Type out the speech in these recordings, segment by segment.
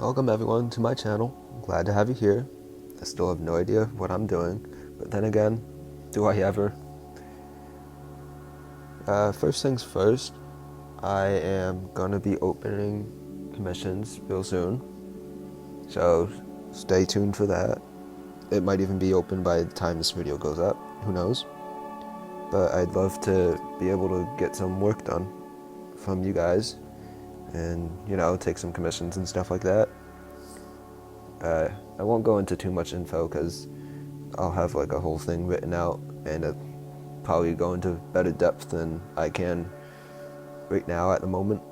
Welcome everyone to my channel. I'm glad to have you here. I still have no idea what I'm doing, but then again, do I ever? First things first, I am gonna be opening commissions real soon, so stay tuned for that. It might even be open by the time this video goes up, who knows? But I'd love to be able to get some work done from you guys and, take some commissions and stuff like that. I won't go into too much info because I'll have like a whole thing written out and probably go into better depth than I can right now at the moment.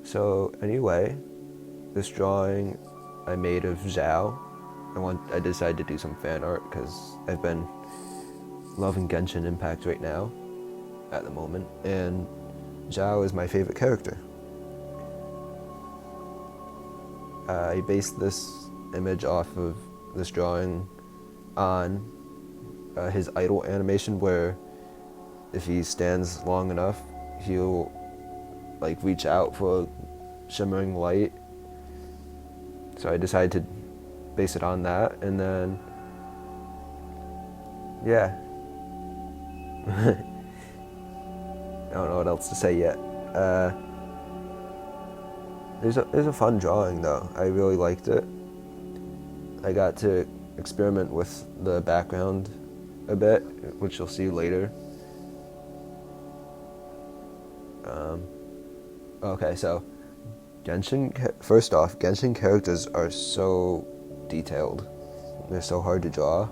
So anyway, this drawing I made of Xiao. I decided to do some fan art because I've been loving Genshin Impact right now at the moment, and Xiao is my favorite character. I based this image off of this drawing on his idle animation, where if he stands long enough, he'll reach out for a shimmering light. So I decided to base it on that, and then yeah. I don't know what else to say yet. It was a fun drawing though. I really liked it. I got to experiment with the background a bit, which you'll see later. Okay, so first off, Genshin characters are so detailed. They're so hard to draw.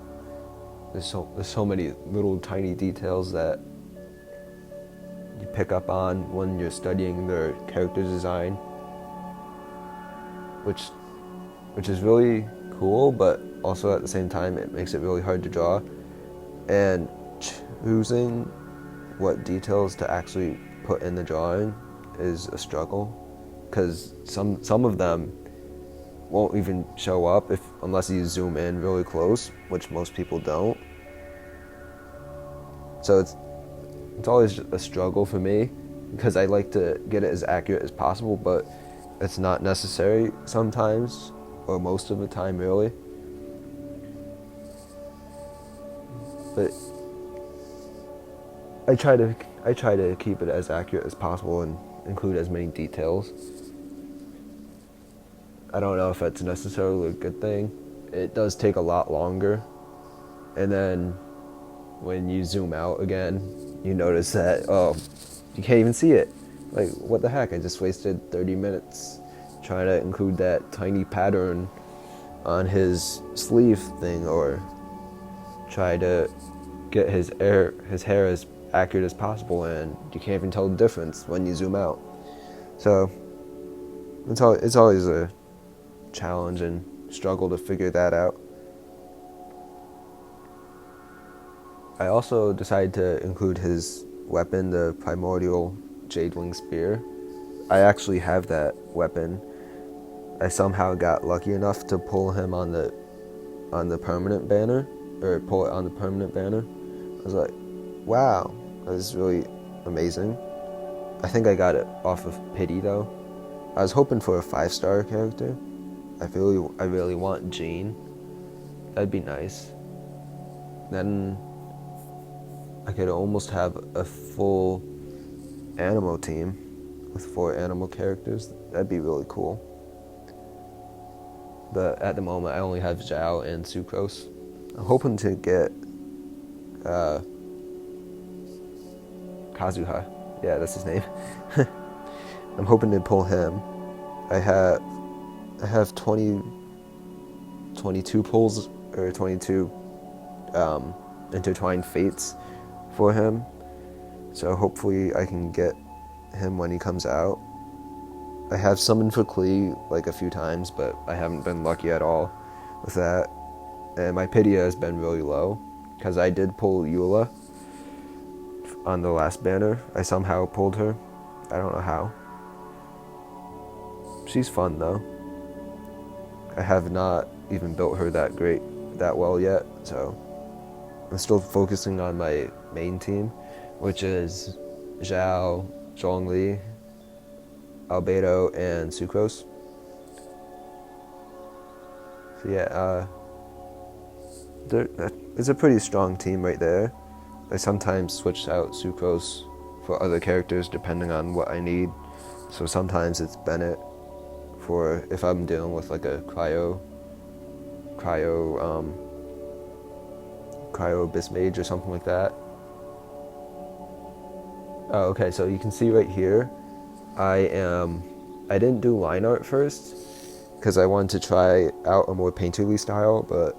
There's so many little tiny details that you pick up on when you're studying their character design, which is really cool, but also at the same time it makes it really hard to draw. And choosing what details to actually put in the drawing is a struggle, because some of them won't even show up unless you zoom in really close, which most people don't. So it's always a struggle for me, because I like to get it as accurate as possible, but it's not necessary sometimes, or most of the time really. But I try to keep it as accurate as possible and include as many details. I don't know if that's necessarily a good thing. It does take a lot longer, and then when you zoom out again, you notice that, you can't even see it. Like, what the heck? I just wasted 30 minutes trying to include that tiny pattern on his sleeve thing, or try to get his hair as accurate as possible, and you can't even tell the difference when you zoom out. So it's always a challenge and struggle to figure that out. I also decided to include his weapon, the primordial Jadeling spear. I actually have that weapon. I somehow got lucky enough to pull him on the permanent banner, or pull it on the permanent banner. I was like, wow, that was really amazing. I think I got it off of pity though. I was hoping for a 5-star character. I really want Jean. That'd be nice. Then I could almost have a full animal team with 4 animal characters. That'd be really cool. But at the moment, I only have Xiao and Sucrose. I'm hoping to get Kazuha. Yeah, that's his name. I'm hoping to pull him. I have 22 pulls, or 22 intertwined fates for him. So hopefully I can get him when he comes out. I have summoned for Klee a few times, but I haven't been lucky at all with that. And my pity has been really low, because I did pull Eula on the last banner. I somehow pulled her. I don't know how. She's fun though. I have not even built her that well yet, so I'm still focusing on my main team, which is Xiao, Zhongli, Albedo, and Sucrose. So yeah, it's a pretty strong team right there. I sometimes switch out Sucrose for other characters depending on what I need. So sometimes it's Bennett for if I'm dealing with like a cryo Abyss Mage or something like that. Oh, okay, so you can see right here, I didn't do line art first because I wanted to try out a more painterly style, but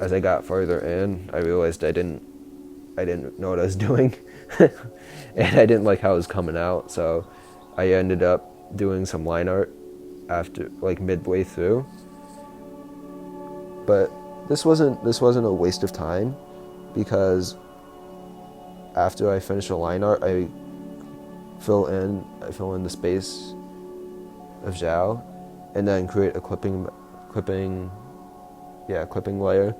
as I got further in, I realized I didn't know what I was doing, and I didn't like how it was coming out. So I ended up doing some line art after, like, midway through. But this wasn't a waste of time, because after I finish a line art, I fill in the space of Xiao, and then create a clipping layer,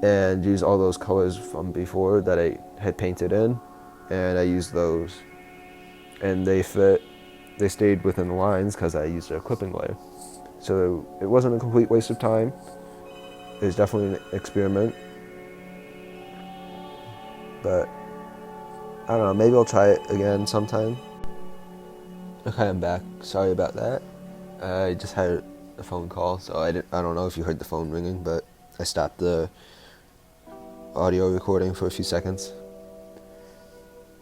and use all those colors from before that I had painted in, and I used those, and they stayed within the lines because I used a clipping layer. So it wasn't a complete waste of time. It was definitely an experiment, but I don't know, maybe I'll try it again sometime. Okay, I'm back. Sorry about that. I just had a phone call, so I don't know if you heard the phone ringing, but I stopped the audio recording for a few seconds.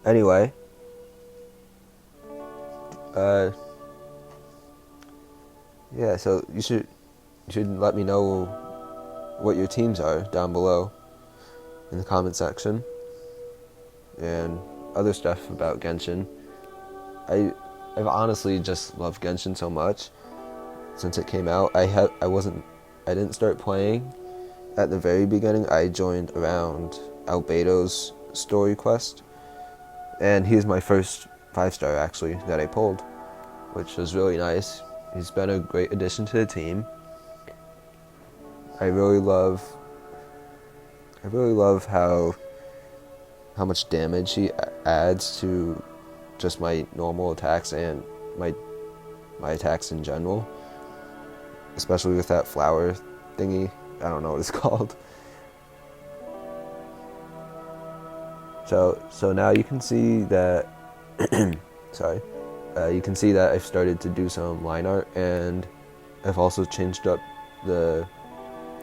Anyway, yeah, so you should let me know what your teams are down below in the comment section, and other stuff about Genshin. I've honestly just loved Genshin so much since it came out. I didn't start playing at the very beginning. I joined around Albedo's story quest, and he's my first 5-star actually that I pulled, which was really nice. He's been a great addition to the team. I really love how much damage he adds to just my normal attacks and my attacks in general, especially with that flower thingy. I don't know what it's called. So now you can see that sorry, you can see that I've started to do some line art, and I've also changed up the,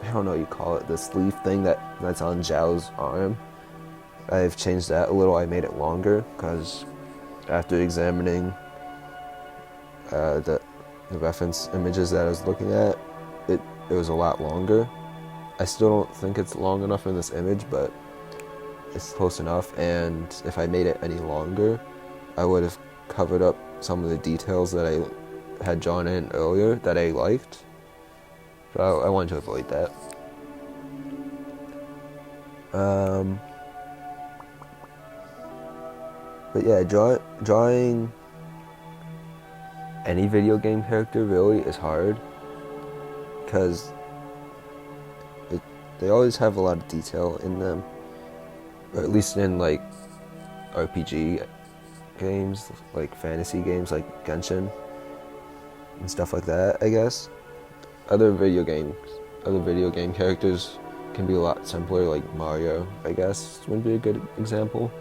I don't know what you call it, the sleeve thing that's on Xiao's arm. I've changed that a little. I made it longer because after examining the reference images that I was looking at, it was a lot longer. I still don't think it's long enough in this image, but it's close enough, and if I made it any longer, I would have covered up some of the details that I had drawn in earlier that I liked. So I wanted to avoid that. But yeah, drawing any video game character really is hard, because they always have a lot of detail in them, or at least in like RPG games, like fantasy games like Genshin and stuff like that, I guess. Other video game characters can be a lot simpler, like Mario, I guess, would be a good example.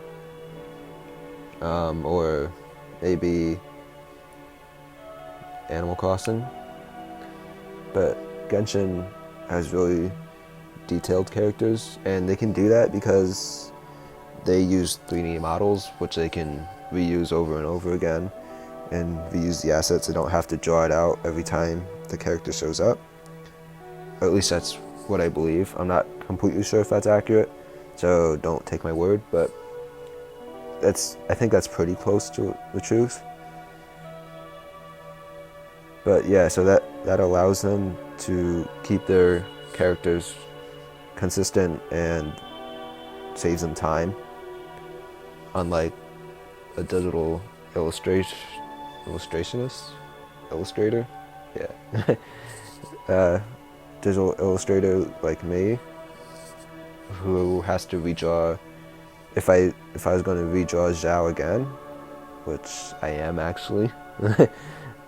Or maybe Animal Crossing. But Genshin has really detailed characters, and they can do that because they use 3D models, which they can reuse over and over again, and reuse the assets. They don't have to draw it out every time the character shows up. Or at least that's what I believe. I'm not completely sure if that's accurate, so don't take my word, but I think that's pretty close to the truth. But yeah, so that allows them to keep their characters consistent and saves them time, unlike a digital illustrator, yeah. Digital illustrator like me, who has to redraw. If I was going to redraw Xiao again, which I am actually.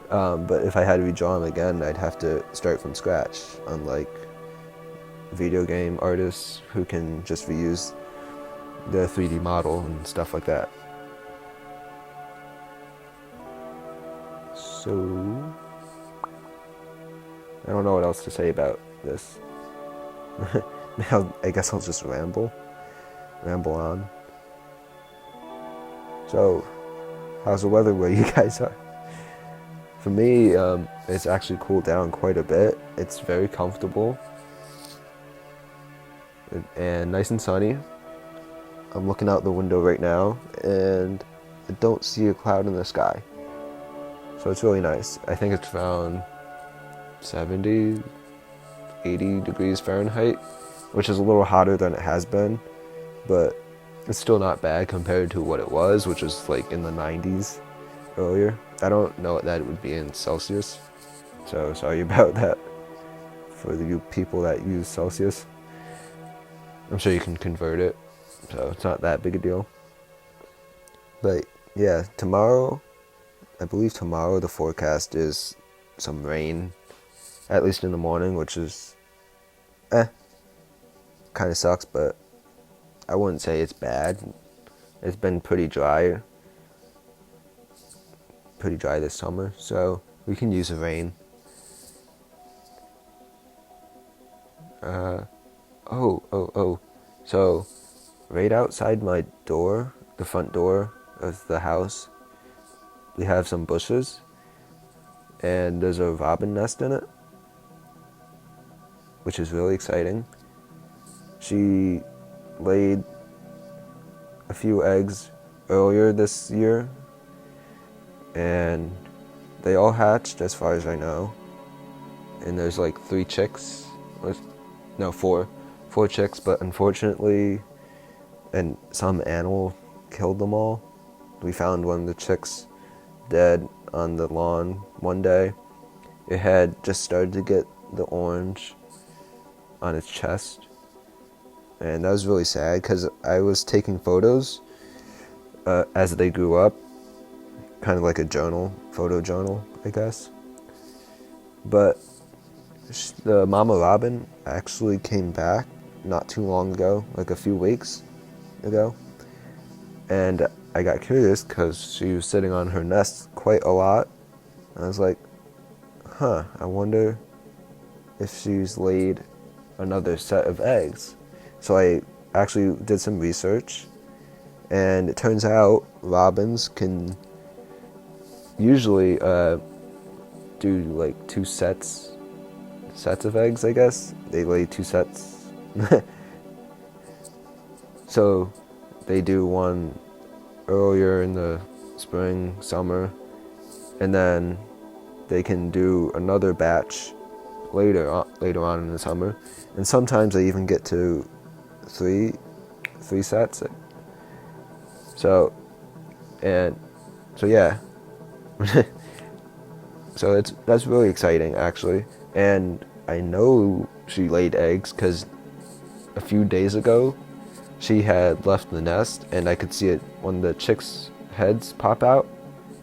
But if I had to redraw them again, I'd have to start from scratch, unlike video game artists who can just reuse the 3D model and stuff like that. So, I don't know what else to say about this. Now, I guess I'll just ramble on. So, how's the weather where you guys are? For me, it's actually cooled down quite a bit. It's very comfortable and nice and sunny. I'm looking out the window right now and I don't see a cloud in the sky. So it's really nice. I think it's around 70, 80 degrees Fahrenheit, which is a little hotter than it has been, but it's still not bad compared to what it was, which was like in the 90s earlier. I don't know what that would be in Celsius, so sorry about that for you people that use Celsius. I'm sure you can convert it, so it's not that big a deal. But yeah, tomorrow, I believe tomorrow the forecast is some rain, at least in the morning, which is kind of sucks, but I wouldn't say it's bad. It's been pretty dry this summer, so we can use the rain. So right outside my door, the front door of the house, we have some bushes and there's a robin nest in it, which is really exciting. She laid a few eggs earlier this year and they all hatched as far as I know, and there's like 3 chicks, no, 4 chicks, but unfortunately and some animal killed them all. We found one of the chicks dead on the lawn one day. It had just started to get the orange on its chest, and that was really sad because I was taking photos as they grew up, kind of like a photo journal, I guess. But the mama robin actually came back not too long ago, like a few weeks ago, and I got curious because she was sitting on her nest quite a lot. I was like, I wonder if she's laid another set of eggs. So I actually did some research, and it turns out robins can usually do like 2 sets of eggs, I guess. They lay 2 sets. So they do one earlier in the spring, summer, and then they can do another batch later on in the summer, and sometimes they even get to 3 sets. So yeah. So that's really exciting, actually. And I know she laid eggs because a few days ago she had left the nest and I could see it, one of the chicks' heads pop out.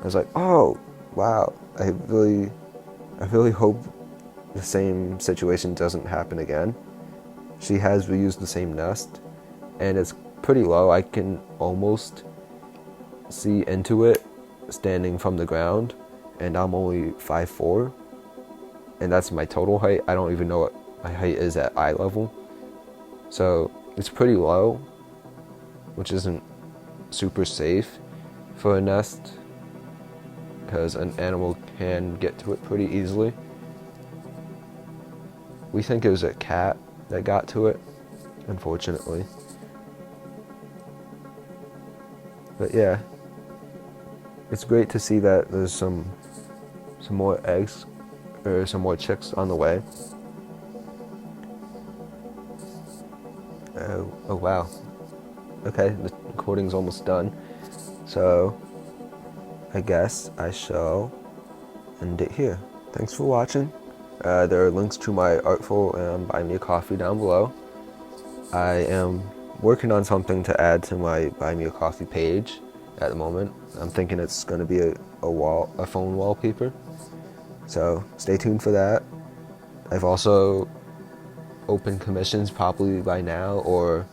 I was like, oh wow, I really hope the same situation doesn't happen again. She has reused the same nest and it's pretty low. I can almost see into it standing from the ground, and I'm only 5'4", and that's my total height. I don't even know what my height is at eye level. So it's pretty low, which isn't super safe for a nest because an animal can get to it pretty easily. We think it was a cat that got to it, unfortunately. But yeah, it's great to see that there's some more eggs or some more chicks on the way. Oh wow. Okay, the recording's almost done. So I guess I shall end it here. Thanks for watching. There are links to my Artfol and Buy Me a Coffee down below. I am working on something to add to my Buy Me a Coffee page, at the moment. I'm thinking it's going to be a phone wallpaper. So stay tuned for that. I've also opened commissions probably by now or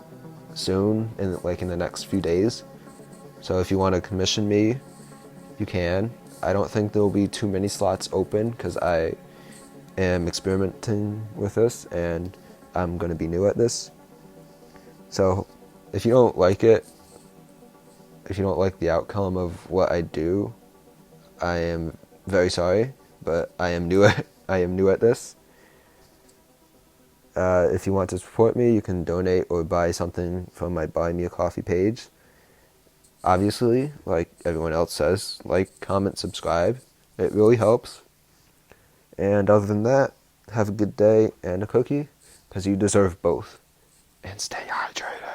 soon, in the next few days. So if you want to commission me, you can. I don't think there will be too many slots open because I am experimenting with this and I'm going to be new at this. So if you don't like it, if you don't like the outcome of what I do, I am very sorry, but I am new at this. If you want to support me, you can donate or buy something from my Buy Me a Coffee page. Obviously, like everyone else says, like, comment, subscribe. It really helps. And other than that, have a good day and a cookie, because you deserve both. And stay hydrated.